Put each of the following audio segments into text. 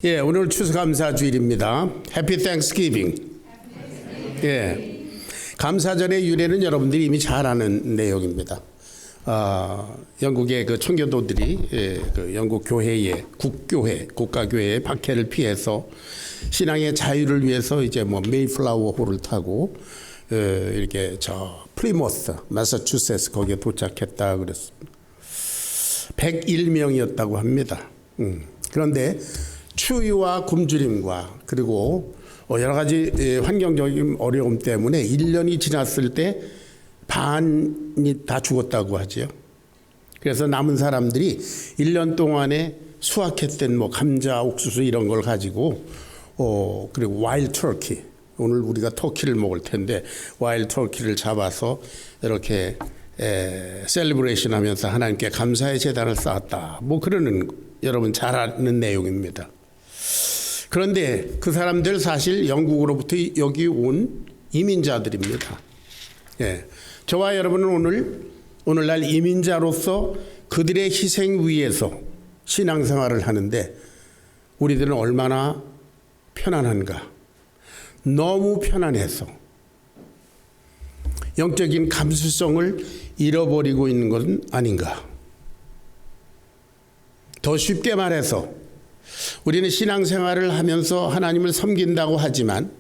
예, 오늘 추수감사주일입니다. 해피 땡스기빙. 예, 감사절의 유래는 여러분들이 이미 잘 아는 내용입니다. 영국의 그 청교도들이 그 영국 교회의 국교회, 국가교회의 박해를 피해서 신앙의 자유를 위해서 이제 뭐 메이플라워 호를 타고 이렇게 저 플리모스, 마사추세츠 거기에 도착했다 그랬습니다. 101명이었다고 합니다. 그런데 추위와 굶주림과 그리고 여러 가지 환경적인 어려움 때문에 1년이 지났을 때 반이 다 죽었다고 하지요. 그래서 남은 사람들이 1년 동안에 수확했던 뭐 감자, 옥수수 이런 걸 가지고 그리고 와일드 터키, 오늘 우리가 터키를 먹을 텐데 와일드 터키를 잡아서 이렇게 셀리브레이션 하면서 하나님께 감사의 제단을 쌓았다. 뭐 그러는 여러분 잘 아는 내용입니다. 그런데 그 사람들 사실 영국으로부터 여기 온 이민자들입니다. 예. 저와 여러분은 오늘날 이민자로서 그들의 희생 위에서 신앙생활을 하는데 우리들은 얼마나 편안한가. 너무 편안해서 영적인 감수성을 잃어버리고 있는 것은 아닌가. 더 쉽게 말해서 우리는 신앙생활을 하면서 하나님을 섬긴다고 하지만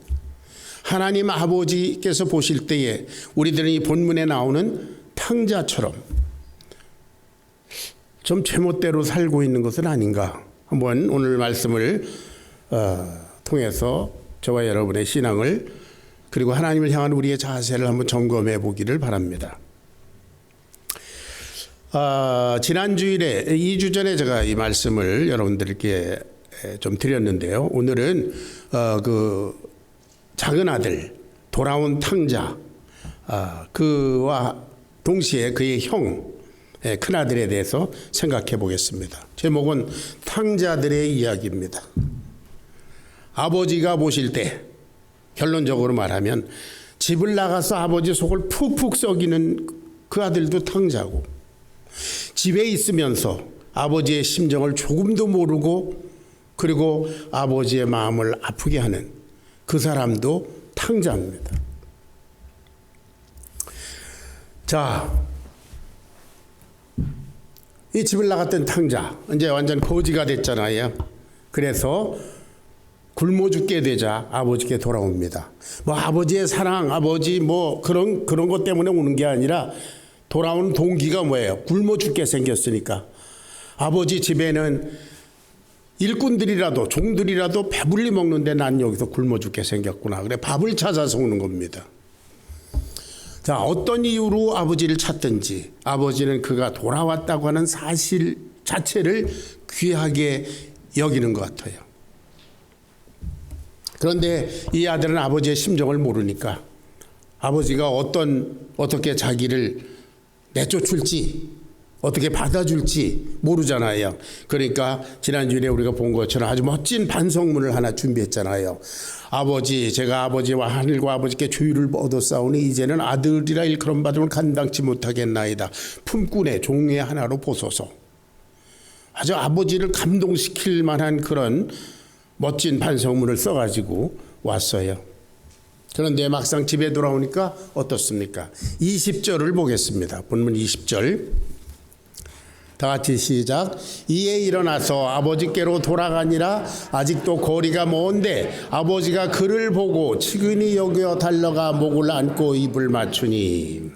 하나님 아버지께서 보실 때에 우리들은 이 본문에 나오는 탕자처럼 좀 제멋대로 살고 있는 것은 아닌가. 한번 오늘 말씀을 통해서 저와 여러분의 신앙을 그리고 하나님을 향한 우리의 자세를 한번 점검해 보기를 바랍니다. 지난 주일에 2주 전에 제가 이 말씀을 여러분들께 좀 드렸는데요. 오늘은 그 작은 아들 돌아온 탕자 그와 동시에 그의 형 큰아들에 대해서 생각해 보겠습니다. 제목은 탕자들의 이야기입니다. 아버지가 보실 때 결론적으로 말하면 집을 나가서 아버지 속을 푹푹 썩이는 그 아들도 탕자고 집에 있으면서 아버지의 심정을 조금도 모르고 그리고 아버지의 마음을 아프게 하는 그 사람도 탕자입니다. 자, 이 집을 나갔던 탕자 이제 완전 거지가 됐잖아요. 그래서 굶어 죽게 되자 아버지께 돌아옵니다. 뭐 아버지의 사랑, 아버지 뭐 그런 것 때문에 오는 게 아니라 돌아온 동기가 뭐예요? 굶어 죽게 생겼으니까. 아버지 집에는 일꾼들이라도 종들이라도 배불리 먹는데 난 여기서 굶어 죽게 생겼구나. 그래 밥을 찾아서 오는 겁니다. 자, 어떤 이유로 아버지를 찾든지 아버지는 그가 돌아왔다고 하는 사실 자체를 귀하게 여기는 것 같아요. 그런데 이 아들은 아버지의 심정을 모르니까 아버지가 어떻게 자기를 내쫓을지 어떻게 받아줄지 모르잖아요. 그러니까 지난주에 우리가 본 것처럼 아주 멋진 반성문을 하나 준비했잖아요. 아버지, 제가 아버지와 하늘과 아버지께 조유를 얻었사오니 이제는 아들이라 일컬음 받으면 감당치 못하겠나이다. 품꾼의 종의 하나로 보소서. 아주 아버지를 감동시킬 만한 그런 멋진 반성문을 써가지고 왔어요. 그런데 막상 집에 돌아오니까 어떻습니까? 20절을 보겠습니다. 본문 20절. 다 같이 시작. 이에 일어나서 아버지께로 돌아가니라. 아직도 거리가 먼데 아버지가 그를 보고 측은히 여겨 달려가 목을 안고 입을 맞추니.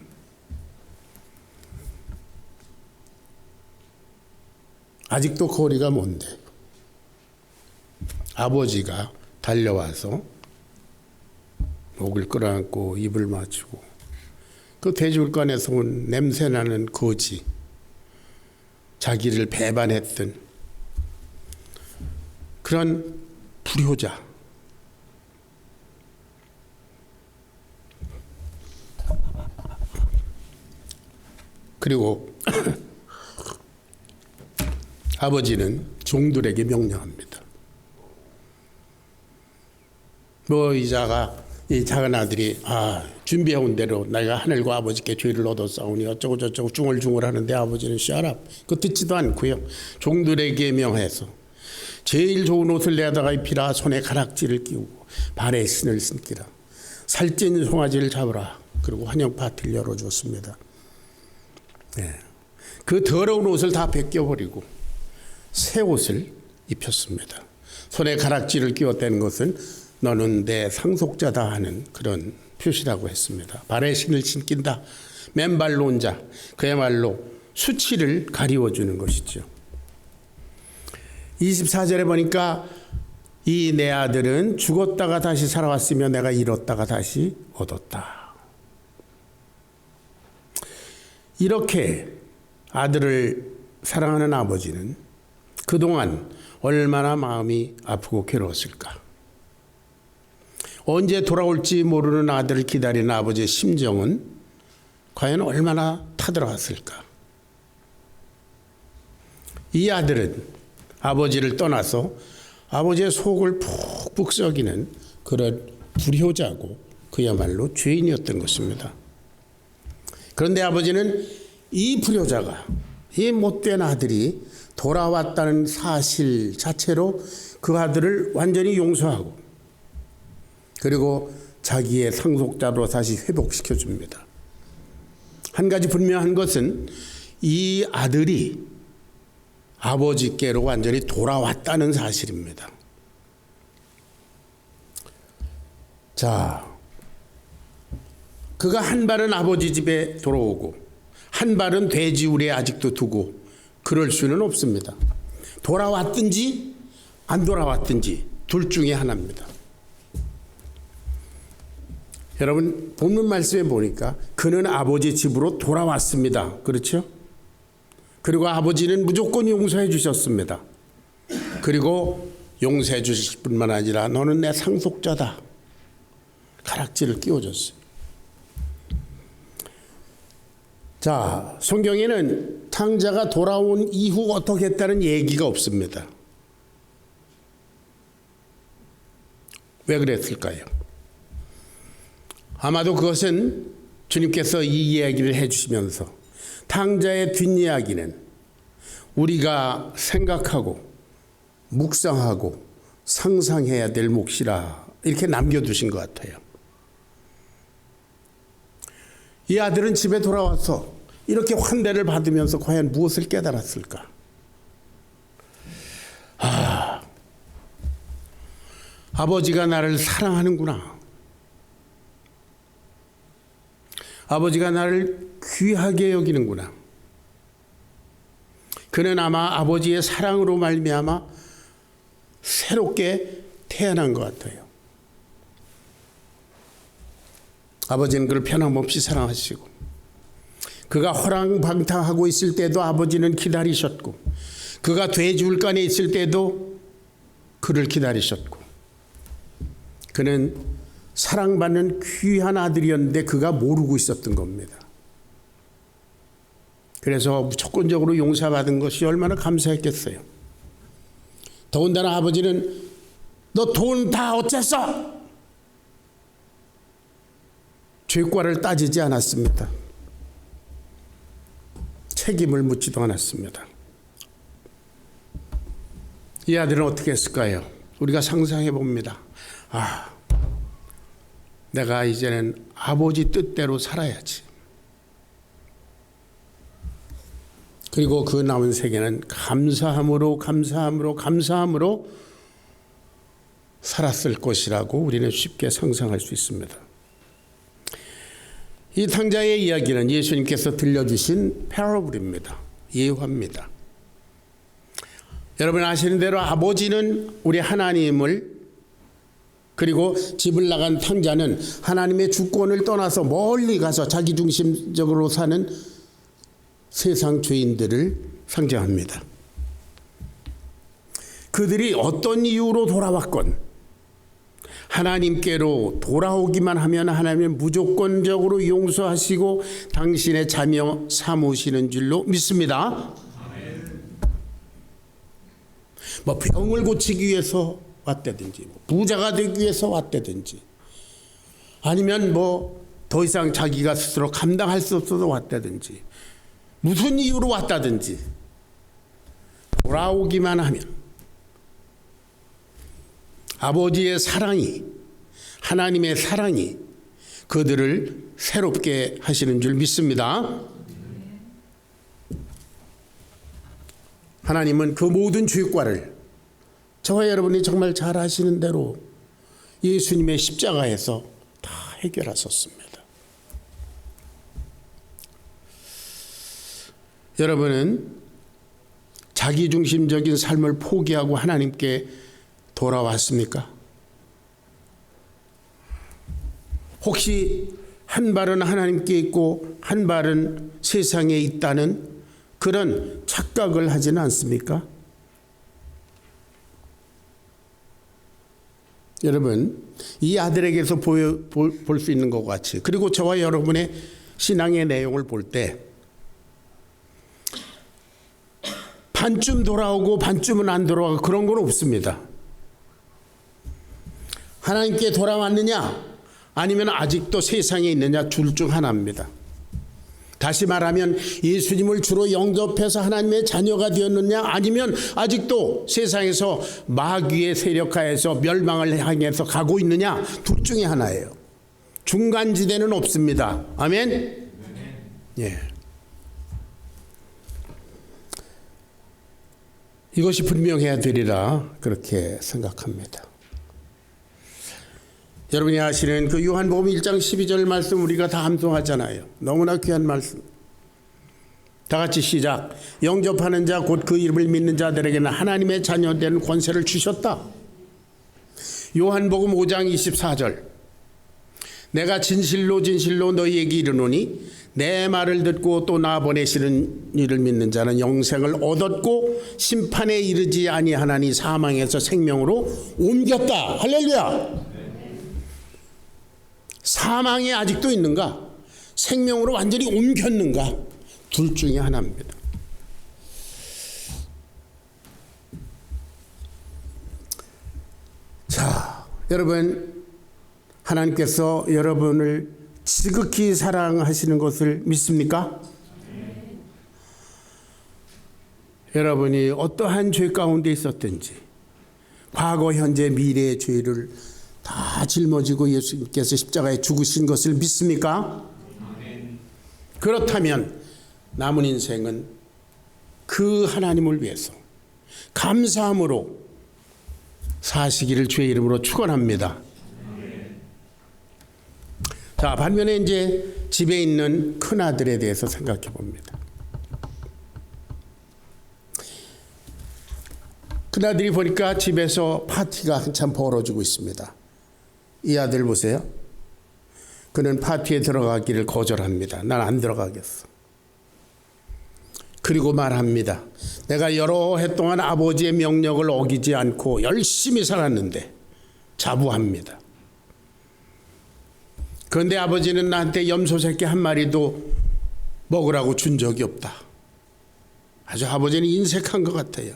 아직도 거리가 먼데 아버지가 달려와서 목을 끌어안고 입을 맞추고 그 돼지굴간에서 온 냄새나는 거지, 자기를 배반했던 그런 불효자, 그리고 아버지는 종들에게 명령합니다. 이 작은 아들이 준비해온 대로 내가 하늘과 아버지께 죄를 얻었사오니 어쩌고 저쩌고 중얼중얼 하는데 아버지는 shut up. 그 듣지도 않고요. 종들에게 명해서 제일 좋은 옷을 내다가 입히라. 손에 가락지를 끼우고 발에 신을 신기라. 살찐 송아지를 잡으라. 그리고 환영 파티를 열어주었습니다. 네. 그 더러운 옷을 다 벗겨버리고 새 옷을 입혔습니다. 손에 가락지를 끼웠다는 것은 너는 내 상속자다 하는 그런 표시라고 했습니다. 발에 신을 신긴다. 맨발로 온 자, 그야말로 수치를 가리워주는 것이죠. 24절에 보니까 이 내 아들은 죽었다가 다시 살아왔으며 내가 잃었다가 다시 얻었다. 이렇게 아들을 사랑하는 아버지는 그동안 얼마나 마음이 아프고 괴로웠을까. 언제 돌아올지 모르는 아들을 기다리는 아버지의 심정은 과연 얼마나 타들어갔을까. 이 아들은 아버지를 떠나서 아버지의 속을 푹푹 썩이는 그런 불효자고 그야말로 죄인이었던 것입니다. 그런데 아버지는 이 불효자가, 이 못된 아들이 돌아왔다는 사실 자체로 그 아들을 완전히 용서하고 그리고 자기의 상속자로 다시 회복시켜 줍니다. 한 가지 분명한 것은 이 아들이 아버지께로 완전히 돌아왔다는 사실입니다. 자, 그가 한 발은 아버지 집에 돌아오고 한 발은 돼지우리에 아직도 두고 그럴 수는 없습니다. 돌아왔든지 안 돌아왔든지 둘 중에 하나입니다. 여러분 본문 말씀에 보니까 그는 아버지 집으로 돌아왔습니다. 그렇죠? 그리고 아버지는 무조건 용서해 주셨습니다. 그리고 용서해 주실 뿐만 아니라 너는 내 상속자다. 가락지를 끼워줬어요. 자, 성경에는 탕자가 돌아온 이후 어떻게 했다는 얘기가 없습니다. 왜 그랬을까요? 아마도 그것은 주님께서 이 이야기를 해주시면서 탕자의 뒷이야기는 우리가 생각하고 묵상하고 상상해야 될 몫이라 이렇게 남겨두신 것 같아요. 이 아들은 집에 돌아와서 이렇게 환대를 받으면서 과연 무엇을 깨달았을까? 아버지가 나를 사랑하는구나. 아버지가 나를 귀하게 여기는구나. 그는 아마 아버지의 사랑으로 말미암아 새롭게 태어난 것 같아요. 아버지는 그를 변함없이 사랑하시고 그가 호랑방탕하고 있을 때도 아버지는 기다리셨고 그가 돼지울간에 있을 때도 그를 기다리셨고 그는 사랑받는 귀한 아들이었는데 그가 모르고 있었던 겁니다. 그래서 무조건적으로 용서받은 것이 얼마나 감사했겠어요. 더군다나 아버지는 너 돈 다 어쨌어? 죄과를 따지지 않았습니다. 책임을 묻지도 않았습니다. 이 아들은 어떻게 했을까요? 우리가 상상해 봅니다. 내가 이제는 아버지 뜻대로 살아야지. 그리고 그 남은 세계는 감사함으로 살았을 것이라고 우리는 쉽게 상상할 수 있습니다. 이 탕자의 이야기는 예수님께서 들려주신 패러블입니다. 예화입니다. 여러분 아시는 대로 아버지는 우리 하나님을 그리고 집을 나간 탕자는 하나님의 주권을 떠나서 멀리 가서 자기중심적으로 사는 세상 죄인들을 상징합니다. 그들이 어떤 이유로 돌아왔건 하나님께로 돌아오기만 하면 하나님은 무조건적으로 용서하시고 당신의 자녀 삼으시는 줄로 믿습니다. 뭐 병을 고치기 위해서 왔다든지 부자가 되기 위해서 왔다든지 아니면 뭐 더 이상 자기가 스스로 감당할 수 없어서 왔다든지 무슨 이유로 왔다든지 돌아오기만 하면 아버지의 사랑이, 하나님의 사랑이 그들을 새롭게 하시는 줄 믿습니다. 하나님은 그 모든 죄과를 저와 여러분이 정말 잘 아시는 대로 예수님의 십자가에서 다 해결하셨습니다. 여러분은 자기중심적인 삶을 포기하고 하나님께 돌아왔습니까? 혹시 한 발은 하나님께 있고 한 발은 세상에 있다는 그런 착각을 하지는 않습니까? 여러분, 이 아들에게서 볼 수 있는 것 같이, 그리고 저와 여러분의 신앙의 내용을 볼 때 반쯤 돌아오고 반쯤은 안 돌아오고 그런 건 없습니다. 하나님께 돌아왔느냐 아니면 아직도 세상에 있느냐 둘 중 하나입니다. 다시 말하면 예수님을 주로 영접해서 하나님의 자녀가 되었느냐 아니면 아직도 세상에서 마귀의 세력하에서 멸망을 향해서 가고 있느냐 둘 중에 하나예요. 중간지대는 없습니다. 아멘? 예. 이것이 분명해야 되리라 그렇게 생각합니다. 여러분이 아시는 그 요한복음 1장 12절 말씀 우리가 다 암송하잖아요. 너무나 귀한 말씀. 다 같이 시작. 영접하는 자 곧 그 이름을 믿는 자들에게는 하나님의 자녀된 권세를 주셨다. 요한복음 5장 24절. 내가 진실로 진실로 너희에게 이르노니 내 말을 듣고 또 나 보내시는 이를 믿는 자는 영생을 얻었고 심판에 이르지 아니하나니 사망에서 생명으로 옮겼다. 할렐루야. 사망에 아직도 있는가? 생명으로 완전히 옮겼는가? 둘 중에 하나입니다. 자, 여러분, 하나님께서 여러분을 지극히 사랑하시는 것을 믿습니까? 여러분이 어떠한 죄 가운데 있었든지 과거, 현재, 미래의 죄를 다 짊어지고 예수님께서 십자가에 죽으신 것을 믿습니까? 그렇다면 남은 인생은 그 하나님을 위해서 감사함으로 사시기를 주의 이름으로 축원합니다. 자, 반면에 이제 집에 있는 큰아들에 대해서 생각해 봅니다. 큰아들이 보니까 집에서 파티가 한참 벌어지고 있습니다. 이 아들 보세요. 그는 파티에 들어가기를 거절합니다. 난 안 들어가겠어. 그리고 말합니다. 내가 여러 해 동안 아버지의 명령을 어기지 않고 열심히 살았는데 자부합니다. 그런데 아버지는 나한테 염소 새끼 한 마리도 먹으라고 준 적이 없다. 아주 아버지는 인색한 것 같아요.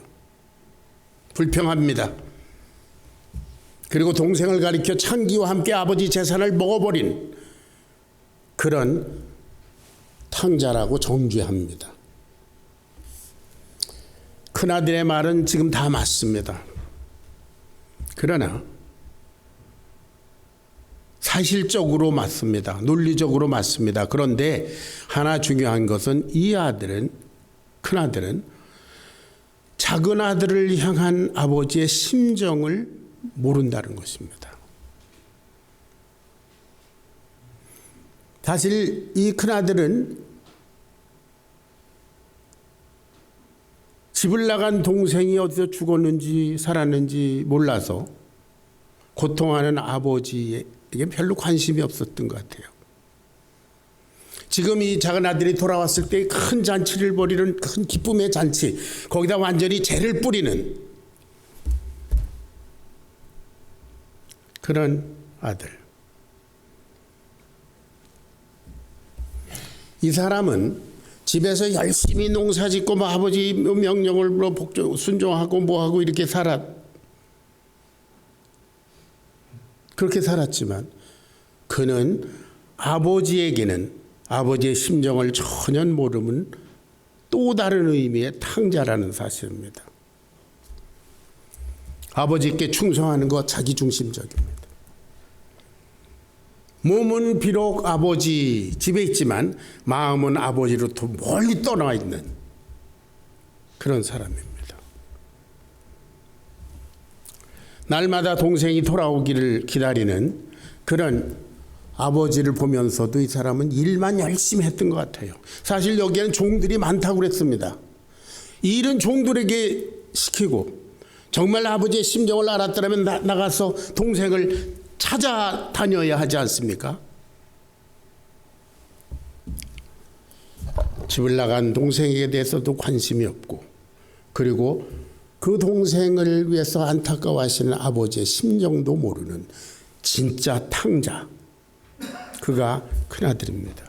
불평합니다. 그리고 동생을 가리켜 창기와 함께 아버지 재산을 먹어버린 그런 탕자라고 정죄합니다. 큰아들의 말은 지금 다 맞습니다. 그러나 사실적으로 맞습니다. 논리적으로 맞습니다. 그런데 하나 중요한 것은 이 아들은, 큰아들은 작은 아들을 향한 아버지의 심정을 모른다는 것입니다. 사실 이 큰아들은 집을 나간 동생이 어디서 죽었는지 살았는지 몰라서 고통하는 아버지에게 별로 관심이 없었던 것 같아요. 지금 이 작은 아들이 돌아왔을 때 큰 잔치를 벌이는 큰 기쁨의 잔치, 거기다 완전히 죄를 뿌리는 그런 아들. 이 사람은 집에서 열심히 농사 짓고 뭐 아버지 명령을 순종하고 뭐하고 이렇게 그렇게 살았지만 그는 아버지에게는 아버지의 심정을 전혀 모르면 또 다른 의미의 탕자라는 사실입니다. 아버지께 충성하는 것 자기중심적입니다. 몸은 비록 아버지 집에 있지만 마음은 아버지로부터 멀리 떠나 있는 그런 사람입니다. 날마다 동생이 돌아오기를 기다리는 그런 아버지를 보면서도 이 사람은 일만 열심히 했던 것 같아요. 사실 여기에는 종들이 많다고 그랬습니다. 이 일은 종들에게 시키고 정말 아버지의 심정을 알았더라면 나가서 동생을 찾아다녀야 하지 않습니까? 집을 나간 동생에게 대해서도 관심이 없고, 그리고 그 동생을 위해서 안타까워하시는 아버지의 심정도 모르는 진짜 탕자, 그가 큰아들입니다.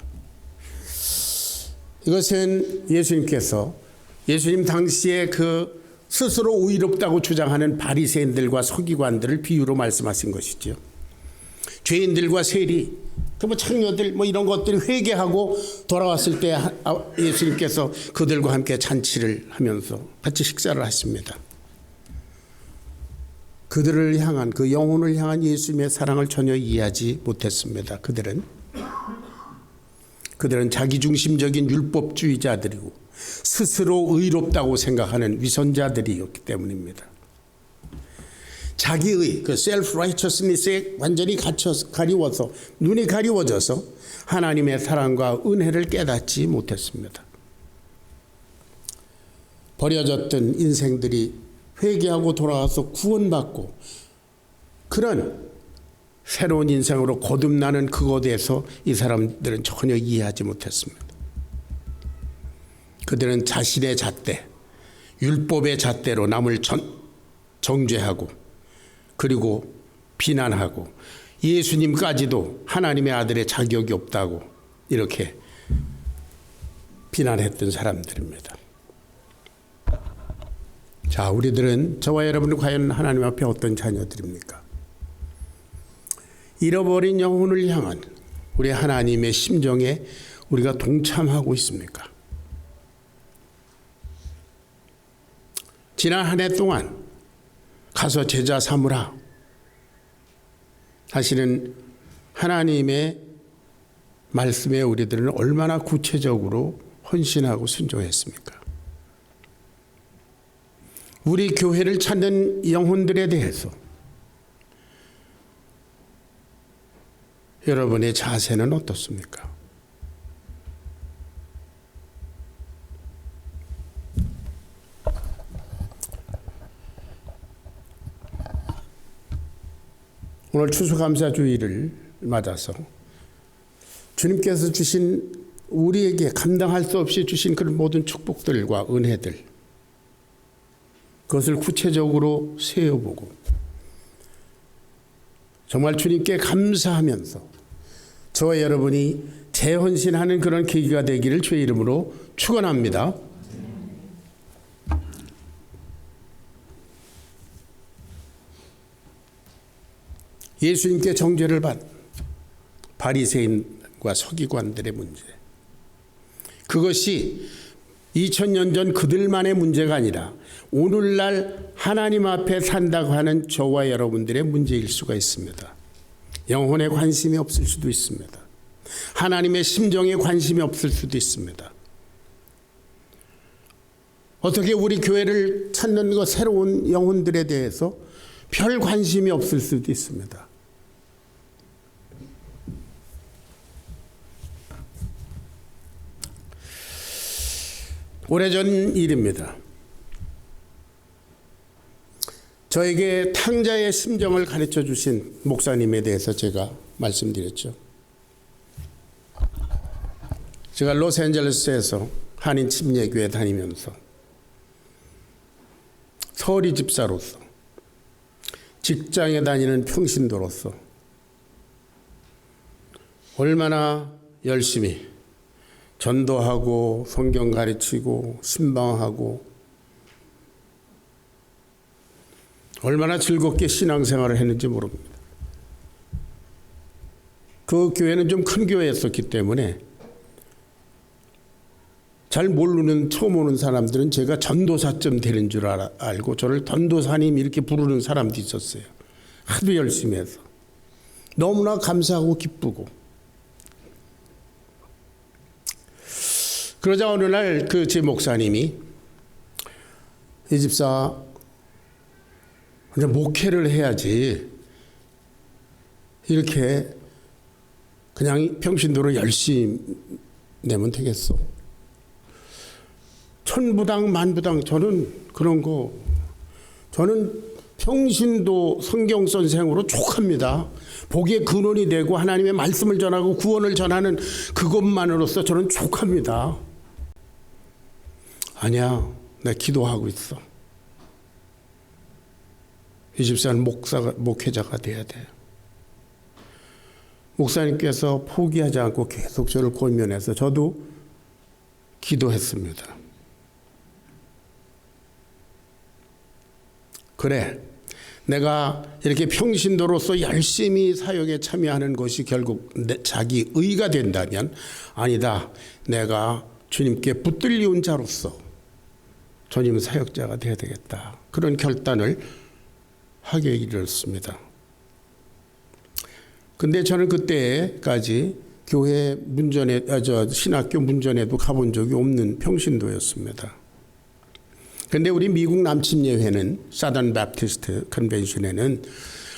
이것은 예수님 당시에 그 스스로 의롭다고 주장하는 바리새인들과 서기관들을 비유로 말씀하신 것이죠. 죄인들과 세리, 창녀들 이런 것들이 회개하고 돌아왔을 때 예수님께서 그들과 함께 잔치를 하면서 같이 식사를 하십니다. 그들을 향한, 그 영혼을 향한 예수님의 사랑을 전혀 이해하지 못했습니다. 그들은 자기중심적인 율법주의자들이고 스스로 의롭다고 생각하는 위선자들이었기 때문입니다. 자기의 그 self-righteousness에 완전히 가리워서, 눈이 가리워져서 하나님의 사랑과 은혜를 깨닫지 못했습니다. 버려졌던 인생들이 회개하고 돌아와서 구원받고 그런 새로운 인생으로 거듭나는 그것에 대해서 이 사람들은 전혀 이해하지 못했습니다. 그들은 자신의 잣대, 율법의 잣대로 남을 정죄하고 그리고 비난하고 예수님까지도 하나님의 아들의 자격이 없다고 이렇게 비난했던 사람들입니다. 자, 우리들은, 저와 여러분은 과연 하나님 앞에 어떤 자녀들입니까? 잃어버린 영혼을 향한 우리 하나님의 심정에 우리가 동참하고 있습니까? 지난 한 해 동안 가서 제자 삼으라 하시는 하나님의 말씀에 우리들은 얼마나 구체적으로 헌신하고 순종했습니까? 우리 교회를 찾는 영혼들에 대해서 여러분의 자세는 어떻습니까? 오늘 추수감사주의를 맞아서 주님께서 주신, 우리에게 감당할 수 없이 주신 그런 모든 축복들과 은혜들, 그것을 구체적으로 세어보고 정말 주님께 감사하면서 저와 여러분이 재헌신하는 그런 계기가 되기를 주의 이름으로 축원합니다. 예수님께 정죄를 받은 바리새인과 서기관들의 문제, 그것이 2000년 전 그들만의 문제가 아니라 오늘날 하나님 앞에 산다고 하는 저와 여러분들의 문제일 수가 있습니다. 영혼에 관심이 없을 수도 있습니다. 하나님의 심정에 관심이 없을 수도 있습니다. 어떻게 우리 교회를 찾는 것, 새로운 영혼들에 대해서 별 관심이 없을 수도 있습니다. 오래전 일입니다. 저에게 탕자의 심정을 가르쳐 주신 목사님에 대해서 제가 말씀드렸죠. 제가 로스앤젤레스에서 한인 침례교회 다니면서 서리 집사로서, 직장에 다니는 평신도로서 얼마나 열심히 전도하고 성경 가르치고 신방하고 얼마나 즐겁게 신앙생활을 했는지 모릅니다. 그 교회는 좀 큰 교회였었기 때문에 잘 모르는 처음 오는 사람들은 제가 전도사쯤 되는 줄 알고 저를 전도사님 이렇게 부르는 사람도 있었어요. 하도 열심히 해서. 너무나 감사하고 기쁘고. 그러자 어느 날 그 제 목사님이 이 집사 이제 목회를 해야지 이렇게 그냥 평신도로 열심히 내면 되겠어. 천부당 만부당 저는 그런 거 저는 평신도 성경 선생으로 족합니다. 복의 근원이 되고 하나님의 말씀을 전하고 구원을 전하는 그것만으로서 저는 족합니다. 아니야, 나 기도하고 있어. 이 집사는 목회자가 돼야 돼. 목사님께서 포기하지 않고 계속 저를 권면해서 저도 기도했습니다. 그래, 내가 이렇게 평신도로서 열심히 사역에 참여하는 것이 결국 자기 의가 된다면 아니다, 내가 주님께 붙들려온 자로서 주님 사역자가 되어야 되겠다. 그런 결단을 하게 이르렀습니다. 근데 저는 그때까지 교회 문전에, 신학교 문전에도 가본 적이 없는 평신도였습니다. 근데 우리 미국 남침예회는 사던 바프티스트 컨벤션에는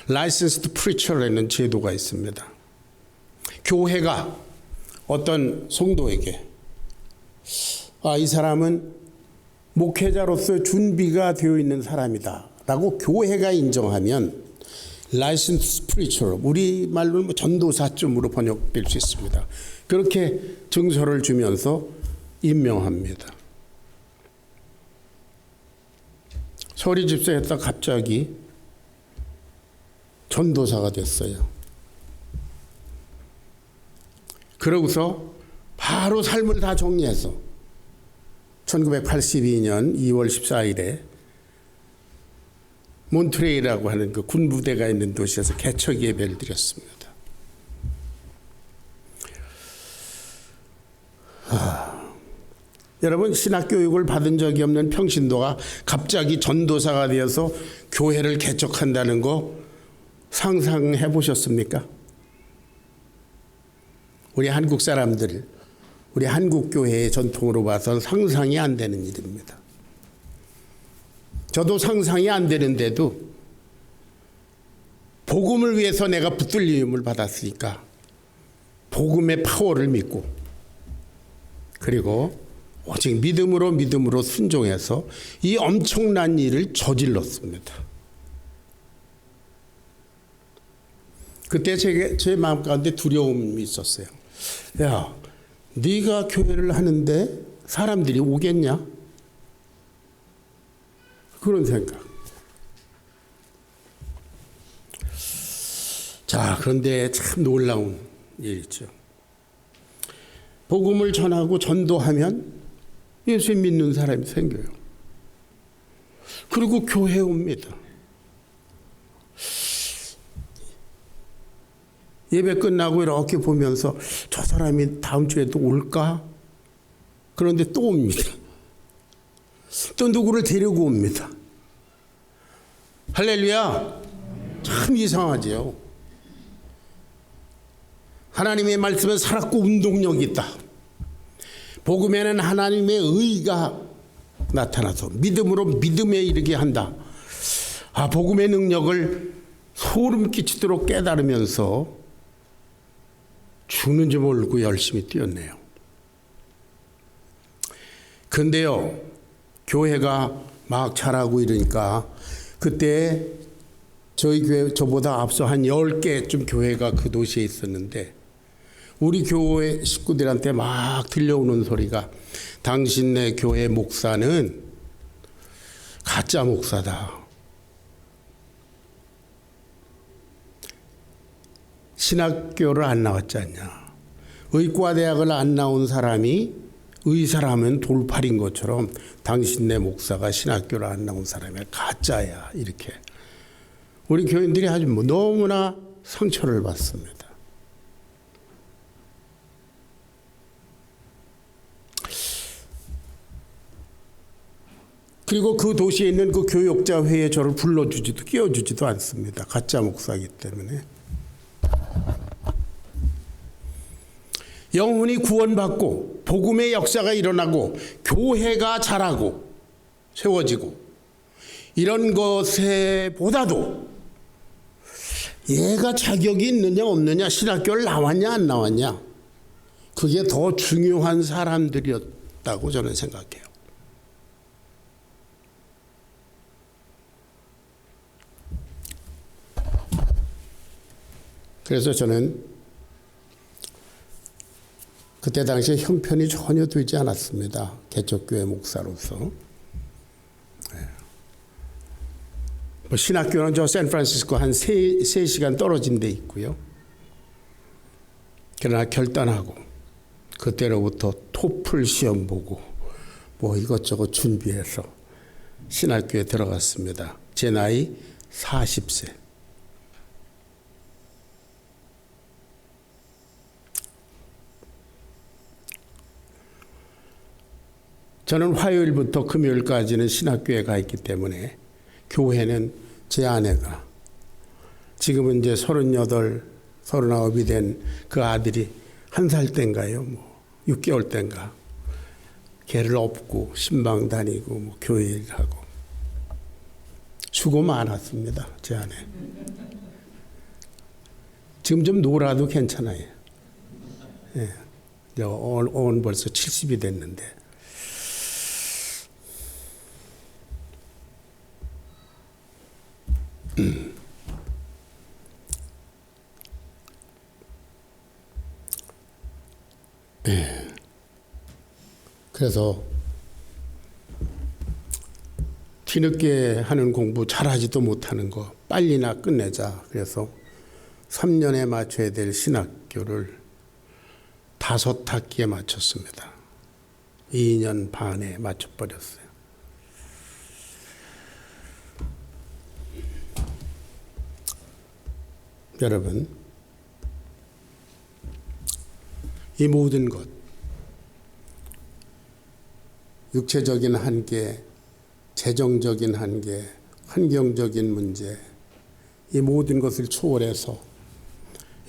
라이센스드 프리처라는 제도가 있습니다. 교회가 어떤 성도에게 이 사람은 목회자로서 준비가 되어 있는 사람이다 라고 교회가 인정하면 라이센스 프리처, 우리말로는 전도사쯤으로 번역될 수 있습니다. 그렇게 증서를 주면서 임명합니다. 서리 집사였다 갑자기 전도사가 됐어요. 그러고서 바로 삶을 다 정리해서 1982년 2월 14일에 몬트레이라고 하는 그 군부대가 있는 도시에서 개척 예배를 드렸습니다. 여러분, 신학교육을 받은 적이 없는 평신도가 갑자기 전도사가 되어서 교회를 개척한다는 거 상상해 보셨습니까? 우리 한국 사람들, 우리 한국 교회의 전통으로 봐서 상상이 안 되는 일입니다. 저도 상상이 안 되는데도 복음을 위해서 내가 붙들림을 받았으니까 복음의 파워를 믿고 그리고 오직 믿음으로 순종해서 이 엄청난 일을 저질렀습니다. 그때 제 마음 가운데 두려움이 있었어요. 야, 네가 교회를 하는데 사람들이 오겠냐? 그런 생각. 자, 그런데 참 놀라운 일이죠. 복음을 전하고 전도하면 예수 믿는 사람이 생겨요. 그리고 교회에 옵니다. 예배 끝나고 이렇게 보면서 저 사람이 다음 주에도 올까? 그런데 또 옵니다. 또 누구를 데리고 옵니다. 할렐루야. 참 이상하지요. 하나님의 말씀은 살았고 운동력이 있다. 복음에는 하나님의 의가 나타나서 믿음으로 믿음에 이르게 한다. 복음의 능력을 소름 끼치도록 깨달으면서 죽는지 모르고 열심히 뛰었네요. 근데요, 교회가 막 자라고 이러니까 그때 저희 교회 저보다 앞서 한 10개쯤 교회가 그 도시에 있었는데 우리 교회 식구들한테 막 들려오는 소리가 당신네 교회 목사는 가짜 목사다. 신학교를 안 나왔지 않냐. 의과대학을 안 나온 사람이 의사라면 돌팔인 것처럼 당신네 목사가 신학교를 안 나온 사람이 가짜야. 이렇게. 우리 교인들이 아주 너무나 상처를 받습니다. 그리고 그 도시에 있는 그 교역자 회에 저를 불러주지도 끼워주지도 않습니다. 가짜 목사이기 때문에. 영혼이 구원받고 복음의 역사가 일어나고 교회가 자라고 세워지고 이런 것에 보다도 얘가 자격이 있느냐 없느냐, 신학교를 나왔냐 안 나왔냐, 그게 더 중요한 사람들이었다고 저는 생각해요. 그래서 저는 그때 당시에 형편이 전혀 되지 않았습니다. 개척교회 목사로서. 신학교는 저 샌프란시스코 한 3시간 떨어진 데 있고요. 그러나 결단하고 그때로부터 토플 시험 보고 뭐 이것저것 준비해서 신학교에 들어갔습니다. 제 나이 40세. 저는 화요일부터 금요일까지는 신학교에 가 있기 때문에 교회는 제 아내가, 지금은 이제 38, 39이 된 그 아들이 1살 땐가요, 6개월 땐가, 걔를 업고 신방 다니고 교회 일하고 수고 많았습니다. 제 아내. 지금 좀 놀아도 괜찮아요. 예. 오늘 벌써 70이 됐는데. 네. 그래서 뒤늦게 하는 공부, 잘하지도 못하는 거 빨리나 끝내자. 그래서 3년에 맞춰야 될 신학교를 5학기에 맞췄습니다. 2년 반에 맞춰버렸어요. 여러분, 이 모든 것, 육체적인 한계, 재정적인 한계, 환경적인 문제, 이 모든 것을 초월해서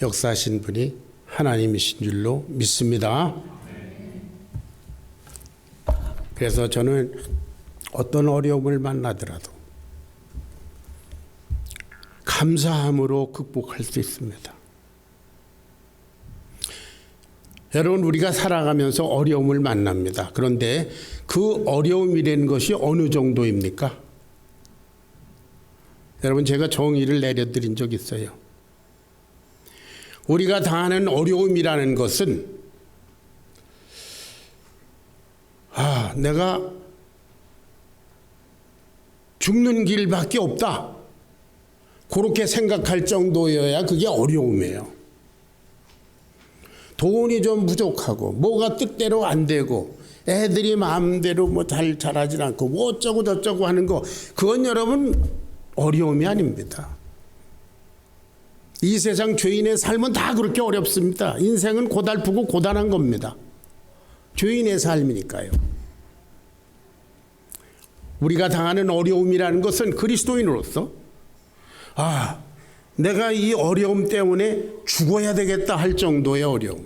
역사하신 분이 하나님이신 줄로 믿습니다. 그래서 저는 어떤 어려움을 만나더라도 감사함으로 극복할 수 있습니다. 여러분, 우리가 살아가면서 어려움을 만납니다. 그런데 그 어려움이라는 것이 어느 정도입니까? 여러분, 제가 정의를 내려드린 적 있어요. 우리가 당하는 어려움이라는 것은 내가 죽는 길밖에 없다, 그렇게 생각할 정도여야 그게 어려움이에요. 돈이 좀 부족하고 뭐가 뜻대로 안 되고 애들이 마음대로 잘 자라지 않고 어쩌고 저쩌고 하는 거, 그건 여러분 어려움이 아닙니다. 이 세상 죄인의 삶은 다 그렇게 어렵습니다. 인생은 고달프고 고단한 겁니다. 죄인의 삶이니까요. 우리가 당하는 어려움이라는 것은 그리스도인으로서 내가 이 어려움 때문에 죽어야 되겠다 할 정도의 어려움.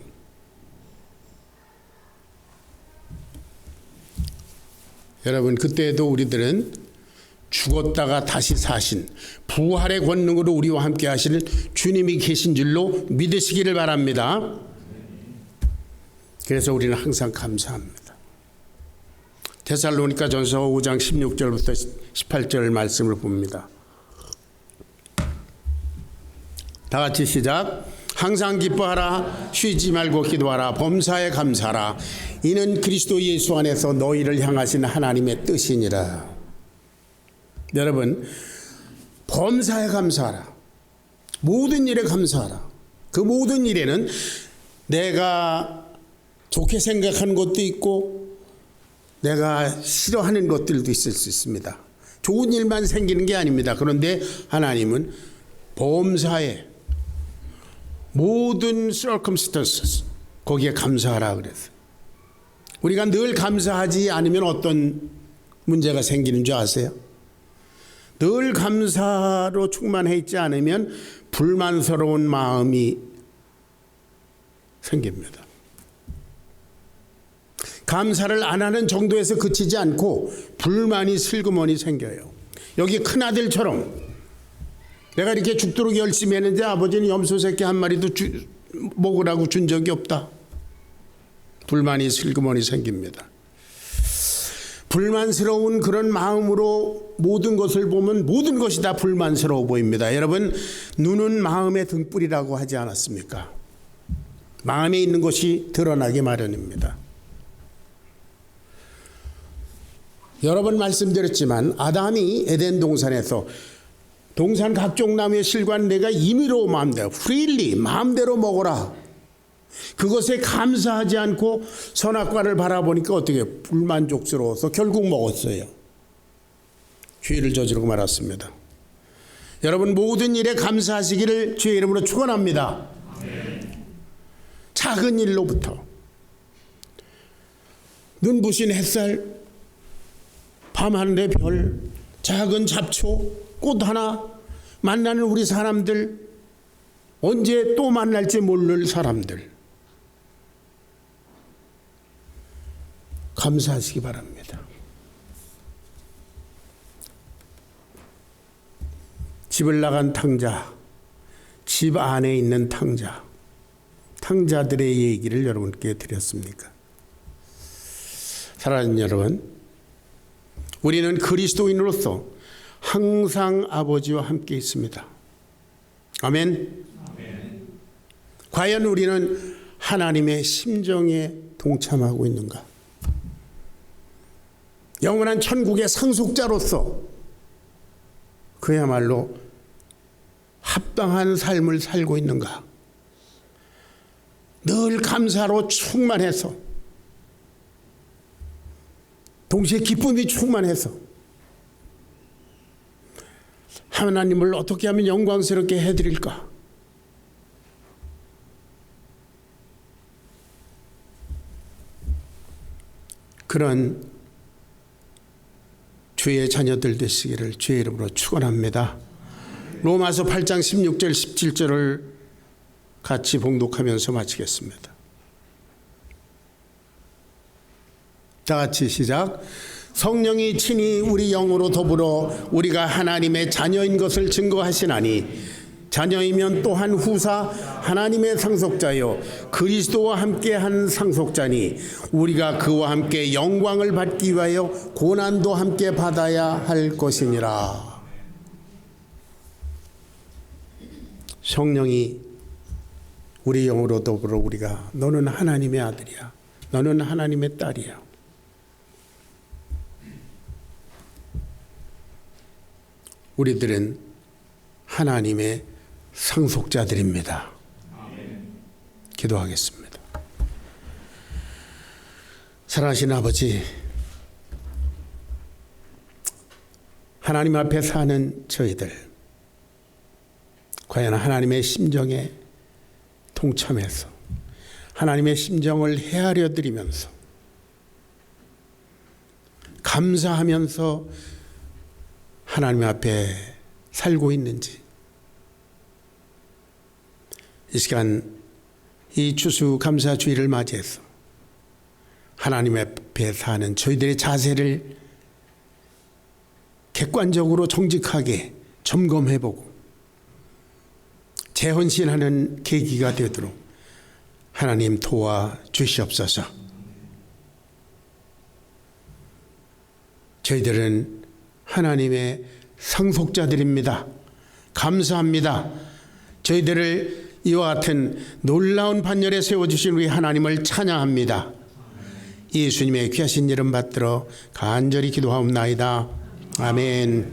여러분, 그때에도 우리들은 죽었다가 다시 사신 부활의 권능으로 우리와 함께 하시는 주님이 계신 줄로 믿으시기를 바랍니다. 그래서 우리는 항상 감사합니다. 데살로니가전서 5장 16절부터 18절 말씀을 봅니다. 다 같이 시작. 항상 기뻐하라, 쉬지 말고 기도하라, 범사에 감사하라. 이는 그리스도 예수 안에서 너희를 향하신 하나님의 뜻이니라. 여러분, 범사에 감사하라. 모든 일에 감사하라. 그 모든 일에는 내가 좋게 생각하는 것도 있고 내가 싫어하는 것들도 있을 수 있습니다. 좋은 일만 생기는 게 아닙니다. 그런데 하나님은 범사에 모든 circumstances, 거기에 감사하라 그랬어요. 우리가 늘 감사하지 않으면 어떤 문제가 생기는 줄 아세요? 늘 감사로 충만해 있지 않으면 불만스러운 마음이 생깁니다. 감사를 안 하는 정도에서 그치지 않고 불만이 슬그머니 생겨요. 여기 큰아들처럼 내가 이렇게 죽도록 열심히 했는데 아버지는 염소 새끼 한 마리도 먹으라고 준 적이 없다. 불만이 슬그머니 생깁니다. 불만스러운 그런 마음으로 모든 것을 보면 모든 것이 다 불만스러워 보입니다. 여러분, 눈은 마음의 등불이라고 하지 않았습니까? 마음에 있는 것이 드러나게 마련입니다. 여러 번 말씀드렸지만 아담이 에덴 동산에서 동산 각종 나무의 실과는 내가 임의로 마음대로 freely 마음대로 먹어라. 그것에 감사하지 않고 선악과를 바라보니까 어떻게 불만족스러워서 결국 먹었어요. 죄를 저지르고 말았습니다. 여러분, 모든 일에 감사하시기를 주의 이름으로 축원합니다. 작은 일로부터 눈부신 햇살, 밤하늘의 별, 작은 잡초, 꽃 하나, 만나는 우리 사람들, 언제 또 만날지 모를 사람들, 감사하시기 바랍니다. 집을 나간 탕자, 집 안에 있는 탕자, 탕자들의 얘기를 여러분께 드렸습니까? 사랑하는 여러분, 우리는 그리스도인으로서 항상 아버지와 함께 있습니다. 아멘. 아멘. 과연 우리는 하나님의 심정에 동참하고 있는가? 영원한 천국의 상속자로서 그야말로 합당한 삶을 살고 있는가? 늘 감사로 충만해서, 동시에 기쁨이 충만해서 하나님을 어떻게 하면 영광스럽게 해드릴까? 그런 주의 자녀들 되시기를 주의 이름으로 축원합니다. 로마서 8장 16절 17절을 같이 봉독하면서 마치겠습니다. 다 같이 시작. 성령이 친히 우리 영으로 더불어 우리가 하나님의 자녀인 것을 증거하시나니 자녀이면 또한 후사 하나님의 상속자요 그리스도와 함께한 상속자니 우리가 그와 함께 영광을 받기 위하여 고난도 함께 받아야 할 것이니라. 성령이 우리 영으로 더불어 우리가 너는 하나님의 아들이야, 너는 하나님의 딸이야. 우리들은 하나님의 상속자들입니다. 기도하겠습니다. 사랑하신 아버지, 하나님 앞에 사는 저희들, 과연 하나님의 심정에 동참해서 하나님의 심정을 헤아려 드리면서 감사하면서 하나님 앞에 살고 있는지, 이 시간 이 추수감사주의를 맞이해서 하나님 앞에 사는 저희들의 자세를 객관적으로 정직하게 점검해보고 재헌신하는 계기가 되도록 하나님 도와주시옵소서. 저희들은 하나님의 상속자들입니다. 감사합니다. 저희들을 이와 같은 놀라운 반열에 세워주신 우리 하나님을 찬양합니다. 예수님의 귀하신 이름 받들어 간절히 기도하옵나이다. 아멘.